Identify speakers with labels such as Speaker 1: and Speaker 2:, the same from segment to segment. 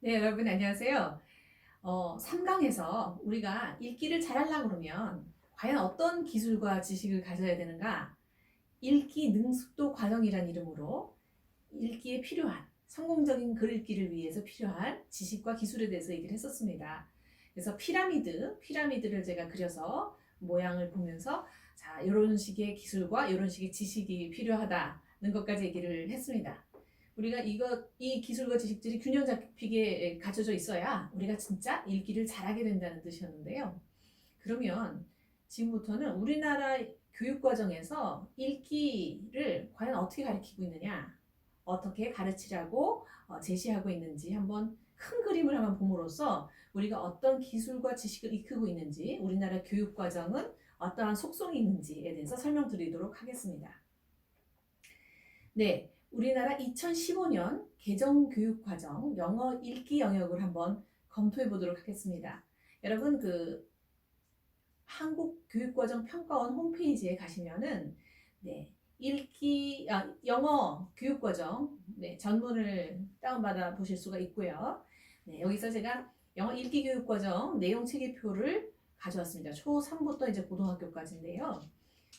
Speaker 1: 네, 여러분 안녕하세요. 3강에서 우리가 읽기를 잘하려고 그러면 과연 어떤 기술과 지식을 가져야 되는가? 읽기 능숙도 과정이란 이름으로 읽기에 필요한 성공적인 글 읽기를 위해서 필요한 지식과 기술에 대해서 얘기를 했었습니다. 그래서 피라미드를 제가 그려서 모양을 보면서 자, 이런 식의 기술과 이런 식의 지식이 필요하다는 것까지 얘기를 했습니다. 우리가 이 기술과 지식들이 균형 잡히게 갖춰져 있어야 우리가 진짜 읽기를 잘하게 된다는 뜻이었는데요. 그러면 지금부터는 우리나라 교육 과정에서 읽기를 과연 어떻게 가르치고 있느냐, 어떻게 가르치라고 제시하고 있는지 한번 큰 그림을 한번 봄으로써 우리가 어떤 기술과 지식을 익히고 있는지, 우리나라 교육 과정은 어떠한 속성이 있는지에 대해서 설명드리도록 하겠습니다. 네, 우리나라 2015년 개정교육과정 영어 읽기 영역을 한번 검토해 보도록 하겠습니다. 여러분 한국교육과정평가원 홈페이지에 가시면은 영어 교육과정 전문을 다운받아 보실 수가 있고요. 여기서 제가 영어 읽기 교육과정 내용 체계표를 가져왔습니다. 초3부터 이제 고등학교까지인데요.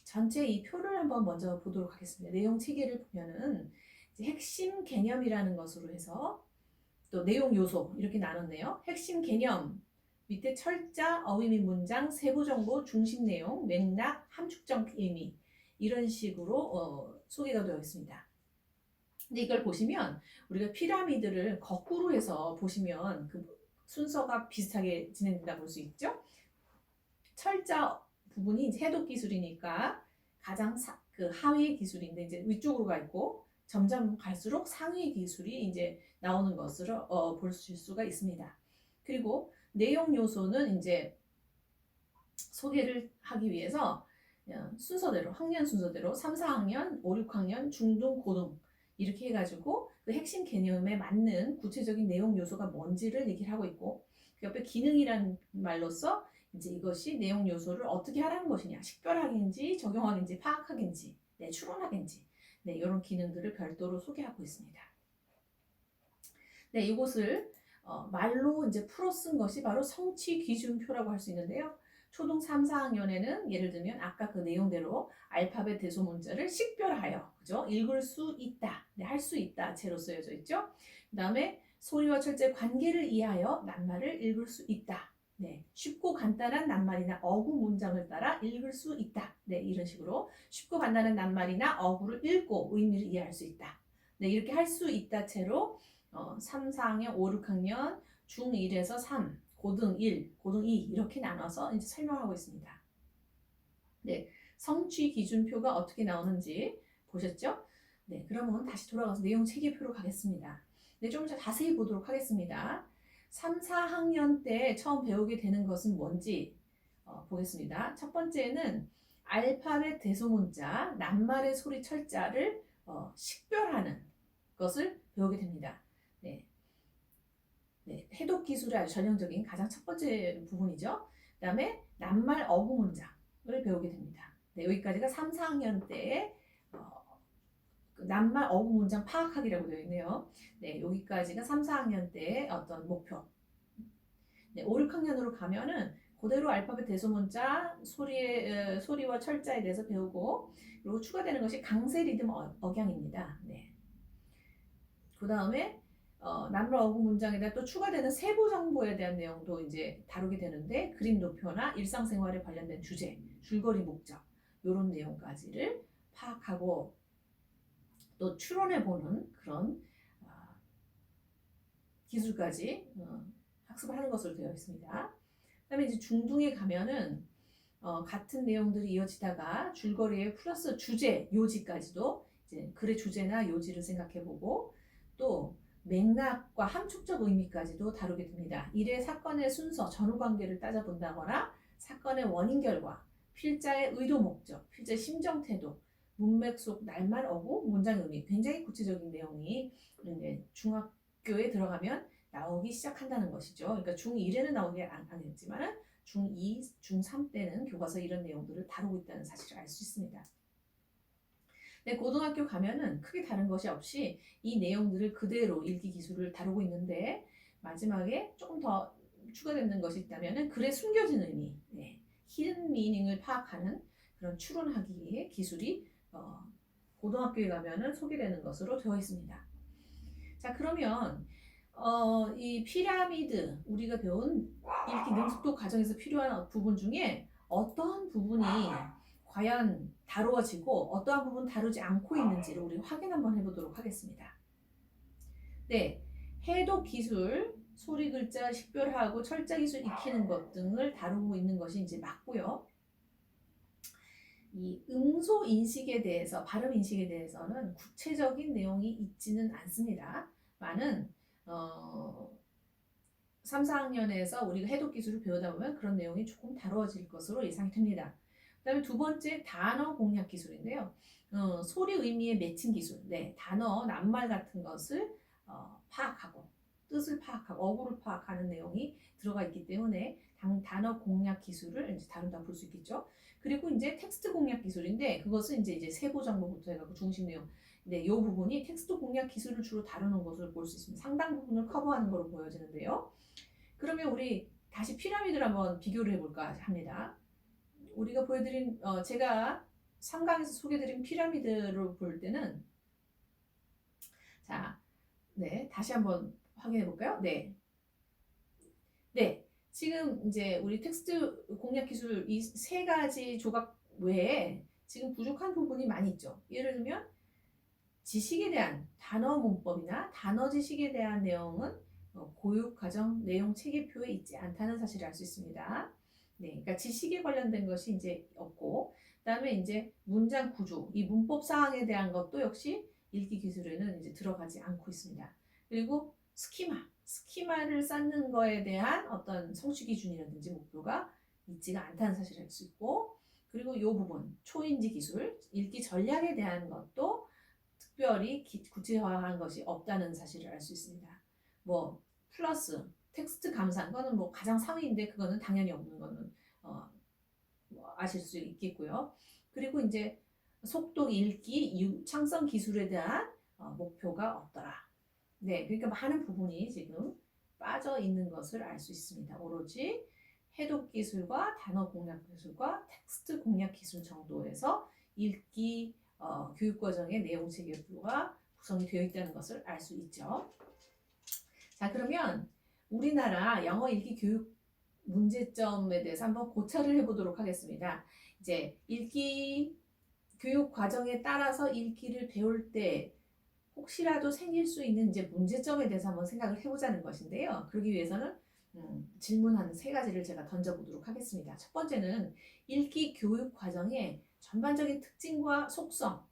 Speaker 1: 전체 이 표를 한번 먼저 보도록 하겠습니다. 내용 체계를 보면은 핵심 개념이라는 것으로 해서 또 내용 요소 이렇게 나눴네요. 핵심 개념 밑에 철자, 어휘 및 문장, 세부 정보, 중심 내용, 맥락, 함축적 의미 이런 식으로 소개가 되어 있습니다. 근데 이걸 보시면 우리가 피라미드를 거꾸로 해서 보시면 그 순서가 비슷하게 진행된다 볼 수 있죠. 철자 부분이 이제 해독 기술이니까 가장 그 하위 기술인데 이제 위쪽으로 가 있고 점점 갈수록 상위 기술이 이제 나오는 것으로 볼 수가 있습니다. 그리고 내용 요소는 이제 소개를 하기 위해서 순서대로 학년 순서대로 3, 4학년, 5, 6학년, 중등, 고등 이렇게 해가지고 그 핵심 개념에 맞는 구체적인 내용 요소가 뭔지를 얘기를 하고 있고 그 옆에 기능이라는 말로써 이제 이것이 내용 요소를 어떻게 하라는 것이냐, 식별학인지 적용학인지 파악학인지 추론학인지 이런 기능들을 별도로 소개하고 있습니다. 이것을 말로 이제 풀어 쓴 것이 바로 성취 기준표라고 할 수 있는데요. 초등 3, 4학년에는 예를 들면 아까 그 내용대로 알파벳 대소문자를 식별하여 그죠? 읽을 수 있다, 할 수 있다 채로 쓰여져 있죠. 그 다음에 소리와 철자의 관계를 이해하여 낱말을 읽을 수 있다. 쉽고 간단한 낱말이나 어구 문장을 따라 읽을 수 있다. 이런 식으로 쉽고 간단한 낱말이나 어구를 읽고 의미를 이해할 수 있다. 이렇게 할 수 있다 채로 3, 4학년, 5, 6학년, 중1에서 3, 고등 1, 고등 2 이렇게 나눠서 이제 설명하고 있습니다. 성취 기준표가 어떻게 나오는지 보셨죠? 그러면 다시 돌아가서 내용 체계표로 가겠습니다. 좀 자세히 보도록 하겠습니다. 3, 4학년 때 처음 배우게 되는 것은 뭔지 보겠습니다. 첫 번째는 알파벳 대소문자, 낱말의 소리 철자를 식별하는 것을 배우게 됩니다. 해독 기술의 아주 전형적인 가장 첫 번째 부분이죠. 그 다음에 낱말 어구 문장을 배우게 됩니다. 여기까지가 3, 4학년 때 낱말 어구 문장 파악하기라고 되어 있네요. 여기까지가 3, 4학년 때 어떤 목표. 5, 6학년으로 가면은 그대로 알파벳 대소문자 소리와 철자에 대해서 배우고 그리고 추가되는 것이 강세 리듬 억양입니다. 그 다음에 낱말 어구 문장에다 또 추가되는 세부 정보에 대한 내용도 이제 다루게 되는데 그림 도표나 일상생활에 관련된 주제, 줄거리 목적 이런 내용까지를 파악하고 또 추론해보는 그런 기술까지 학습을 하는 것으로 되어 있습니다. 그다음에 이제 중등에 가면은 같은 내용들이 이어지다가 줄거리에 플러스 주제, 요지까지도 이제 글의 주제나 요지를 생각해보고 또 맥락과 함축적 의미까지도 다루게 됩니다. 일의 사건의 순서, 전후관계를 따져본다거나 사건의 원인 결과, 필자의 의도 목적, 필자의 심정 태도, 문맥 속 낱말 어구, 문장 의미 굉장히 구체적인 내용이 이제 중학교에 들어가면 나오기 시작한다는 것이죠. 그러니까 중1에는 나오지 않겠지만 중2, 중3 때는 교과서 이런 내용들을 다루고 있다는 사실을 알 수 있습니다. 고등학교 가면은 크게 다른 것이 없이 이 내용들을 그대로 읽기 기술을 다루고 있는데 마지막에 조금 더 추가되는 것이 있다면 글에 숨겨진 의미, 네, 히든 미닝을 파악하는 그런 추론하기의 기술이 고등학교에 가면은 소개되는 것으로 되어 있습니다. 자, 그러면 이 피라미드 우리가 배운 읽기 능숙도 과정에서 필요한 부분 중에 어떤 부분이 과연 다루어지고 어떠한 부분 다루지 않고 있는지를 우리 확인 한번 해보도록 하겠습니다. 네, 해독 기술, 소리 글자 식별하고 철자 기술 익히는 것 등을 다루고 있는 것이 이제 맞고요. 이 음소 인식에 대해서, 발음 인식에 대해서는 구체적인 내용이 있지는 않습니다. 많은 3, 4학년에서 우리가 해독 기술을 배우다 보면 그런 내용이 조금 다루어질 것으로 예상이 됩니다. 그 다음에 두 번째 단어 공략 기술인데요. 소리 의미의 매칭 기술, 네, 단어, 낱말 같은 것을 파악하고 뜻을 파악하고 어구를 파악하는 내용이 들어가 있기 때문에 단어 공략 기술을 이제 다룬다 볼 수 있겠죠. 그리고 이제 텍스트 공략 기술인데 그것은 이제 세부 정보부터 해가지고 중심 내용. 네, 이 부분이 텍스트 공략 기술을 주로 다루는 것을 볼 수 있습니다. 상당 부분을 커버하는 것으로 보여지는데요. 그러면 우리 다시 피라미드를 한번 비교를 해볼까 합니다. 우리가 보여드린 제가 3강에서 소개드린 피라미드를 볼 때는 자, 네, 다시 한번 확인해 볼까요? 네. 네. 지금 이제 우리 텍스트 공략 기술 이 세 가지 조각 외에 지금 부족한 부분이 많이 있죠. 예를 들면 지식에 대한 단어 문법이나 단어 지식에 대한 내용은 교육 과정 내용 체계표에 있지 않다는 사실을 알 수 있습니다. 네, 그러니까 지식에 관련된 것이 이제 없고, 그다음에 이제 문장 구조, 이 문법 사항에 대한 것도 역시 읽기 기술에는 이제 들어가지 않고 있습니다. 그리고 스키마를 쌓는 거에 대한 어떤 성취 기준이라든지 목표가 있지가 않다는 사실을 알 수 있고, 그리고 이 부분 초인지 기술, 읽기 전략에 대한 것도 특별히 구체화한 것이 없다는 사실을 알 수 있습니다. 뭐 플러스 텍스트 감상, 그거는 뭐 가장 상위인데 그거는 당연히 없는 거는 뭐 아실 수 있겠고요. 그리고 이제 속독 읽기 창성 기술에 대한 목표가 없더라. 네, 그러니까 많은 부분이 지금 빠져 있는 것을 알 수 있습니다. 오로지 해독 기술과 단어 공략 기술과 텍스트 공략 기술 정도에서 읽기 교육 과정의 내용 체계가 구성이 되어 있다는 것을 알 수 있죠. 자, 그러면 우리나라 영어 읽기 교육 문제점에 대해서 한번 고찰을 해보도록 하겠습니다. 이제 읽기 교육 과정에 따라서 읽기를 배울 때 혹시라도 생길 수 있는 이제 문제점에 대해서 한번 생각을 해보자는 것인데요. 그러기 위해서는 질문 한 3가지를 제가 던져보도록 하겠습니다. 첫 번째는 읽기 교육 과정의 전반적인 특징과 속성,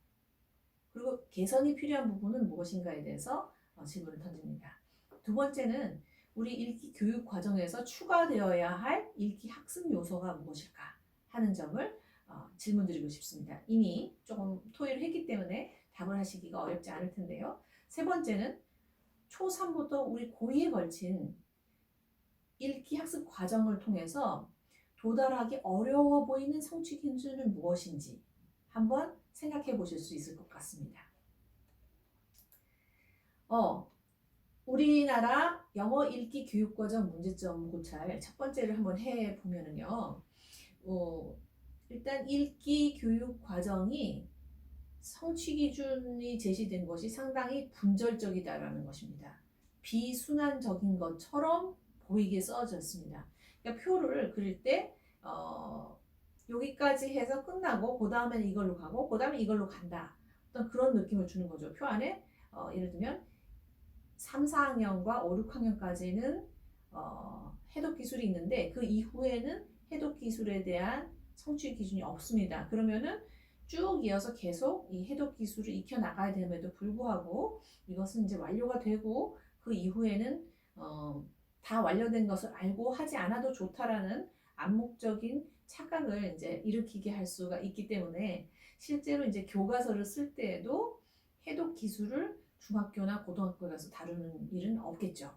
Speaker 1: 그리고 개선이 필요한 부분은 무엇인가에 대해서 질문을 던집니다. 두 번째는 우리 읽기 교육 과정에서 추가되어야 할 읽기 학습 요소가 무엇일까 하는 점을 질문 드리고 싶습니다. 이미 조금 토의를 했기 때문에 답을 하시기가 어렵지 않을 텐데요. 세 번째는 초3부터 우리 고2에 걸친 읽기 학습 과정을 통해서 도달하기 어려워 보이는 성취 기준은 무엇인지 한번 생각해 보실 수 있을 것 같습니다. 우리나라 영어 읽기 교육과정 문제점 고찰 첫 번째를 한번 해보면은요. 일단 읽기 교육 과정이 성취 기준이 제시된 것이 상당히 분절적이다라는 것입니다. 비순환적인 것처럼 보이게 써졌습니다. 그러니까 표를 그릴 때 여기까지 해서 끝나고 그 다음에는 이걸로 가고 그 다음에 이걸로 간다. 어떤 그런 느낌을 주는 거죠. 표 안에 예를 들면 3, 4학년과 5, 6학년까지는 해독 기술이 있는데 그 이후에는 해독 기술에 대한 성취 기준이 없습니다. 그러면은 쭉 이어서 계속 이 해독 기술을 익혀 나가야 됨에도 불구하고 이것은 이제 완료가 되고 그 이후에는 다 완료된 것을 알고 하지 않아도 좋다라는 암묵적인 착각을 이제 일으키게 할 수가 있기 때문에 실제로 이제 교과서를 쓸 때에도 해독 기술을 중학교나 고등학교에 가서 다루는 일은 없겠죠.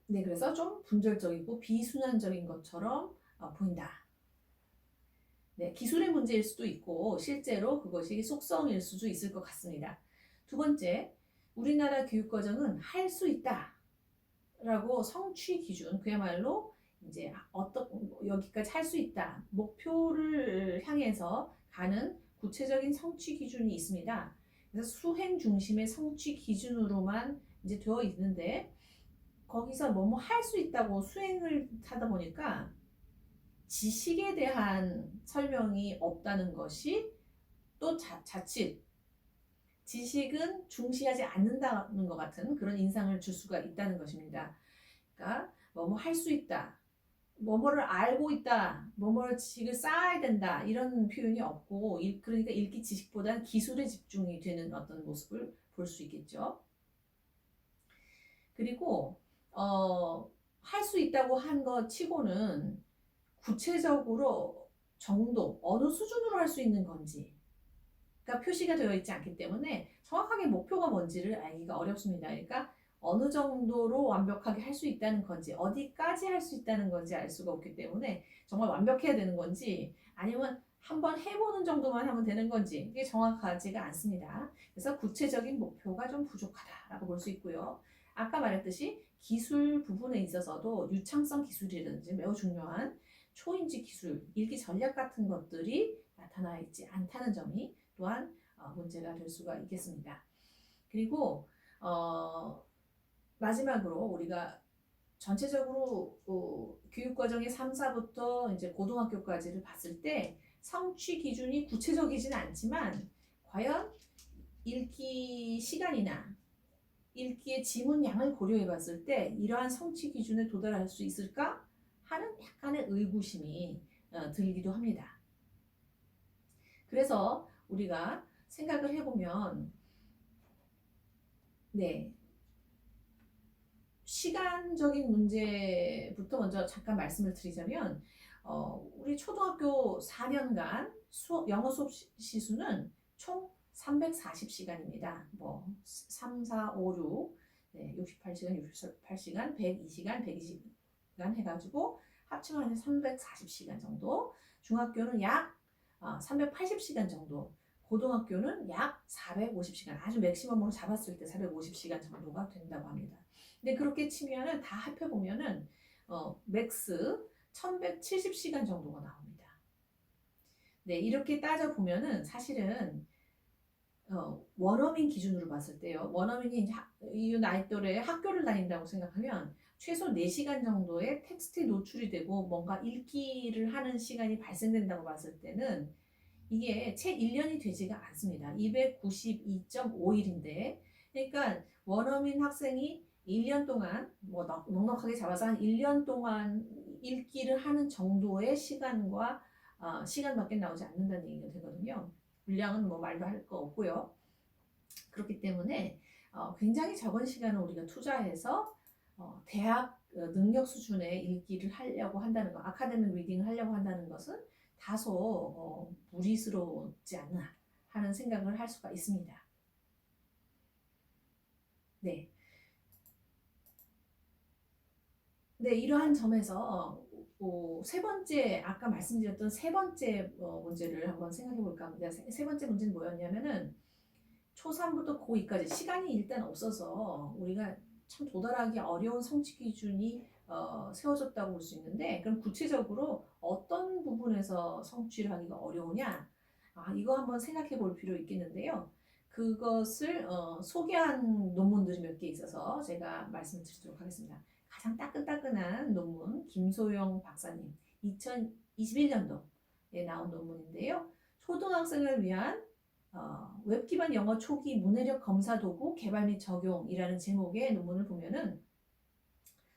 Speaker 1: 네, 그래서 좀 분절적이고 비순환적인 것처럼 보인다. 네, 기술의 문제일 수도 있고 실제로 그것이 속성일 수도 있을 것 같습니다. 두 번째, 우리나라 교육과정은 할 수 있다라고 성취 기준, 그야말로 이제 여기까지 할 수 있다 목표를 향해서 가는 구체적인 성취 기준이 있습니다. 그래서 수행 중심의 성취 기준으로만 이제 되어 있는데, 거기서 뭐뭐 할 수 있다고 수행을 하다 보니까 지식에 대한 설명이 없다는 것이 또 자칫 지식은 중시하지 않는다는 것 같은 그런 인상을 줄 수가 있다는 것입니다. 그러니까 뭐뭐 할 수 있다, 뭐뭐를 알고 있다, 뭐뭐를 지식을 쌓아야 된다, 이런 표현이 없고, 그러니까 읽기 지식보다는 기술에 집중이 되는 어떤 모습을 볼 수 있겠죠. 그리고 할 수 있다고 한 것 치고는 구체적으로 정도, 어느 수준으로 할 수 있는 건지 가 표시가 되어 있지 않기 때문에 정확하게 목표가 뭔지를 알기가 어렵습니다. 그러니까 어느 정도로 완벽하게 할 수 있다는 건지, 어디까지 할 수 있다는 건지 알 수가 없기 때문에 정말 완벽해야 되는 건지, 아니면 한번 해보는 정도만 하면 되는 건지, 이게 정확하지가 않습니다. 그래서 구체적인 목표가 좀 부족하다라고 볼 수 있고요. 아까 말했듯이 기술 부분에 있어서도 유창성 기술이라든지 매우 중요한 초인지 기술, 일기 전략 같은 것들이 나타나 있지 않다는 점이 또한 문제가 될 수가 있겠습니다. 그리고 마지막으로 우리가 전체적으로 교육과정의 3, 4부터 이제 고등학교까지를 봤을 때 성취 기준이 구체적이진 않지만, 과연 읽기 시간이나 읽기의 지문 양을 고려해 봤을 때 이러한 성취 기준에 도달할 수 있을까 하는 약간의 의구심이 들기도 합니다. 그래서 우리가 생각을 해보면, 네, 시간적인 문제부터 먼저 잠깐 말씀을 드리자면, 우리 초등학교 4년간 영어 수업 시수는 총 340시간입니다. 뭐 3, 4, 5, 6, 네, 68시간, 68시간, 102시간, 120시간 해가지고 합치면 340시간 정도. 중학교는 약 380시간 정도, 고등학교는 약 450시간, 아주 맥시멈으로 잡았을 때 450시간 정도가 된다고 합니다. 근데 그렇게 치면은 다 합해보면은 맥스 1170시간 정도가 나옵니다. 네, 이렇게 따져보면은 사실은 원어민 기준으로 봤을 때요, 원어민이 이제 이 나이 또래에 학교를 다닌다고 생각하면 최소 4시간 정도의 텍스트에 노출이 되고 뭔가 읽기를 하는 시간이 발생된다고 봤을 때는 이게 채 1년이 되지가 않습니다. 292.5일인데, 그러니까 원어민 학생이 1년 동안, 뭐 넉넉하게 잡아서 한 1년 동안 읽기를 하는 정도의 시간과 시간밖에 나오지 않는다는 얘기가 되거든요. 분량은 뭐 말도 할 거 없고요. 그렇기 때문에 굉장히 적은 시간을 우리가 투자해서 대학 능력 수준의 읽기를 하려고 한다는 것, 아카데믹 리딩을 하려고 한다는 것은 다소 무리스럽지 않나 하는 생각을 할 수가 있습니다. 네. 네, 이러한 점에서 세 번째, 아까 말씀드렸던 세 번째 문제를 한번 생각해 볼까 합니다. 세 번째 문제는 뭐였냐면은 초3부터 고2까지 시간이 일단 없어서 우리가 참 도달하기 어려운 성취 기준이 세워졌다고 볼 수 있는데, 그럼 구체적으로 어떤 부분에서 성취를 하기가 어려우냐? 이거 한번 생각해 볼 필요 있겠는데요. 그것을 소개한 논문들이 몇 개 있어서 제가 말씀을 드리도록 하겠습니다. 가장 따끈따끈한 논문, 김소영 박사님 2021년도에 나온 논문인데요. 초등학생을 위한 웹 기반 영어 초기 문해력 검사 도구 개발 및 적용이라는 제목의 논문을 보면은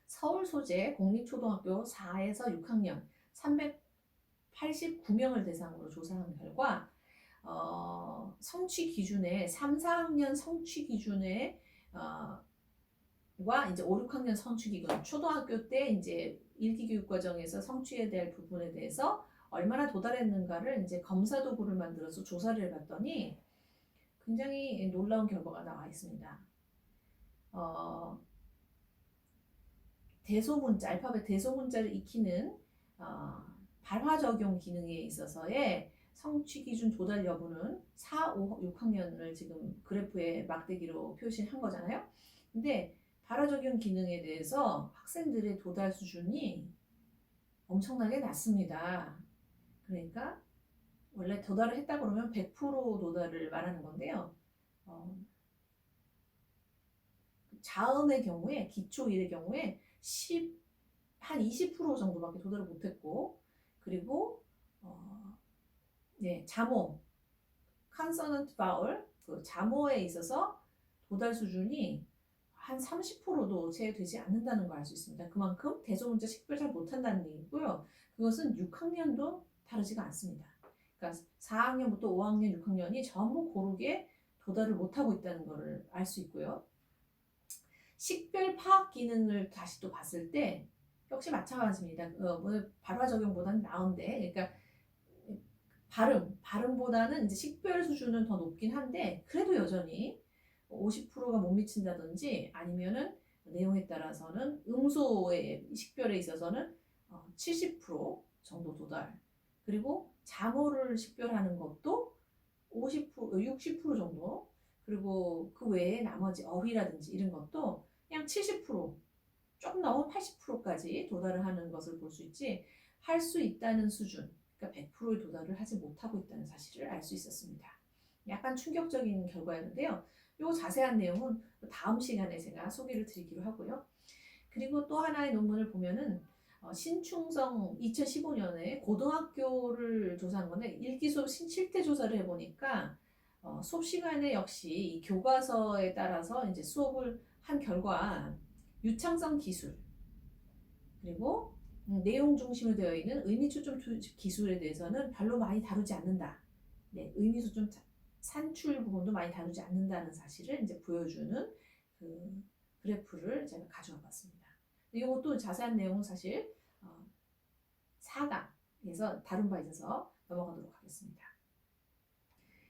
Speaker 1: 서울 소재 공립초등학교 4에서 6학년 389명을 대상으로 조사한 결과 성취 기준의 3, 4학년 성취 기준의 와 이제 5, 6학년 성취 기준, 초등학교 때 이제 읽기 교육 과정에서 성취해야 될 부분에 대해서 얼마나 도달했는가를 이제 검사 도구를 만들어서 조사를 해봤더니 굉장히 놀라운 결과가 나와 있습니다. 대소문자, 알파벳 대소문자를 익히는 발화 적용 기능에 있어서의 성취 기준 도달 여부는 4, 5, 6학년을 지금 그래프에 막대기로 표시한 거잖아요. 근데 발화적용 기능에 대해서 학생들의 도달 수준이 엄청나게 낮습니다. 그러니까 원래 도달을 했다 그러면 100% 도달을 말하는 건데요. 자음의 경우에, 기초 1의 경우에 한 20% 정도밖에 도달을 못했고, 그리고 자모, consonant vowel, 그 자모에 있어서 도달 수준이 한 30%도 채 되지 않는다는 걸 알 수 있습니다. 그만큼 대소문자 식별 잘 못한다는 얘기고요. 그것은 6학년도 다르지가 않습니다. 그러니까 4학년부터 5학년, 6학년이 전부 고르게 도달을 못하고 있다는 것을 알 수 있고요. 식별 파악 기능을 다시 또 봤을 때 역시 마찬가지입니다. 발화 적용보다는 나은데, 그러니까 발음보다는 이제 식별 수준은 더 높긴 한데 그래도 여전히 50%가 못 미친다든지 아니면은 내용에 따라서는 음소의 식별에 있어서는 70% 정도 도달. 그리고 자모를 식별하는 것도 50%, 60% 정도. 그리고 그 외에 나머지 어휘라든지 이런 것도 그냥 70%, 조금 넘으면 80%까지 도달을 하는 것을 볼 수 있지, 할 수 있다는 수준, 그러니까 100%에 도달을 하지 못하고 있다는 사실을 알 수 있었습니다. 약간 충격적인 결과였는데요. 이 자세한 내용은 다음 시간에 제가 소개를 드리기로 하고요. 그리고 또 하나의 논문을 보면은 신충성 2015년에 고등학교를 조사한 건데 읽기 수업 실태 조사를 해보니까 수업 시간에 역시 이 교과서에 따라서 이제 수업을 한 결과 유창성 기술 그리고 내용 중심으로 되어 있는 의미 초점 기술에 대해서는 별로 많이 다루지 않는다. 네, 의미 초점 산출 부분도 많이 다루지 않는다는 사실을 이제 보여주는 그 그래프를 제가 가져와 봤습니다. 이것도 자세한 내용은 사실 4강에서 다룬 바 있어서 넘어가도록 하겠습니다.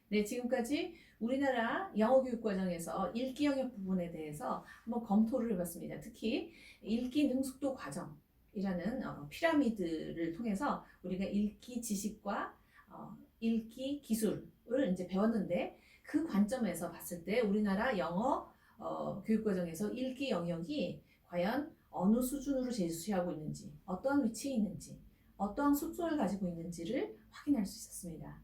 Speaker 1: 네, 지금까지 우리나라 영어 교육 과정에서 읽기 영역 부분에 대해서 한번 검토를 해봤습니다. 특히 읽기 능숙도 과정이라는 피라미드를 통해서 우리가 읽기 지식과 읽기 기술을 이제 배웠는데 그 관점에서 봤을 때 우리나라 영어 교육 과정에서 읽기 영역이 과연 어느 수준으로 제시하고 있는지, 어떠한 위치에 있는지, 어떠한 속성을 가지고 있는지를 확인할 수 있었습니다.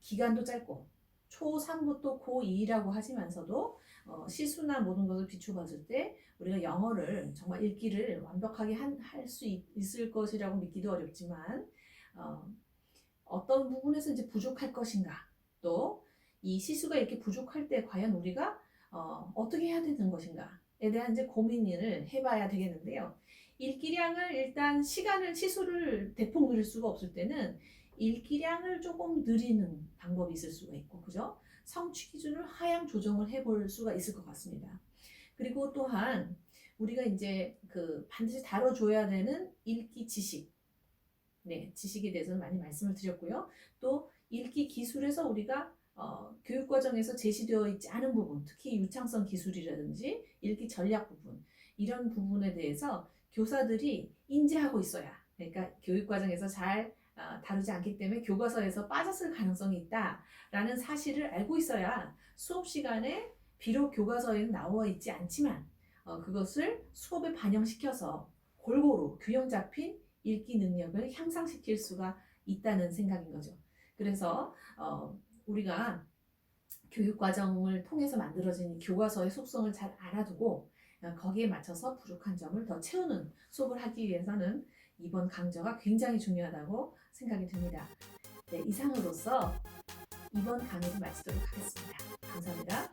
Speaker 1: 기간도 짧고 초3부터 고2라고 하지만서도 시수나 모든 것을 비춰봤을 때 우리가 영어를 정말 읽기를 완벽하게 할 수 있을 것이라고 믿기도 어렵지만 어떤 부분에서 이제 부족할 것인가, 또 이 시수가 이렇게 부족할 때 과연 우리가 어떻게 해야 되는 것인가에 대한 이제 고민을 해봐야 되겠는데요. 읽기량을 일단 시수를 대폭 늘릴 수가 없을 때는 읽기량을 조금 늘리는 방법이 있을 수가 있고, 그죠? 성취 기준을 하향 조정을 해볼 수가 있을 것 같습니다. 그리고 또한 우리가 이제 반드시 다뤄줘야 되는 읽기 지식, 네, 지식에 대해서는 많이 말씀을 드렸고요. 또 읽기 기술에서 우리가 교육 과정에서 제시되어 있지 않은 부분, 특히 유창성 기술이라든지 읽기 전략 부분, 이런 부분에 대해서 교사들이 인지하고 있어야, 그러니까 교육 과정에서 잘 다루지 않기 때문에 교과서에서 빠졌을 가능성이 있다라는 사실을 알고 있어야 수업 시간에 비록 교과서에는 나와 있지 않지만 그것을 수업에 반영시켜서 골고루 균형 잡힌 읽기 능력을 향상시킬 수가 있다는 생각인 거죠. 그래서 우리가 교육 과정을 통해서 만들어진 교과서의 속성을 잘 알아두고 거기에 맞춰서 부족한 점을 더 채우는 수업을 하기 위해서는 이번 강좌가 굉장히 중요하다고 생각이 듭니다. 네, 이상으로서 이번 강의를 마치도록 하겠습니다. 감사합니다.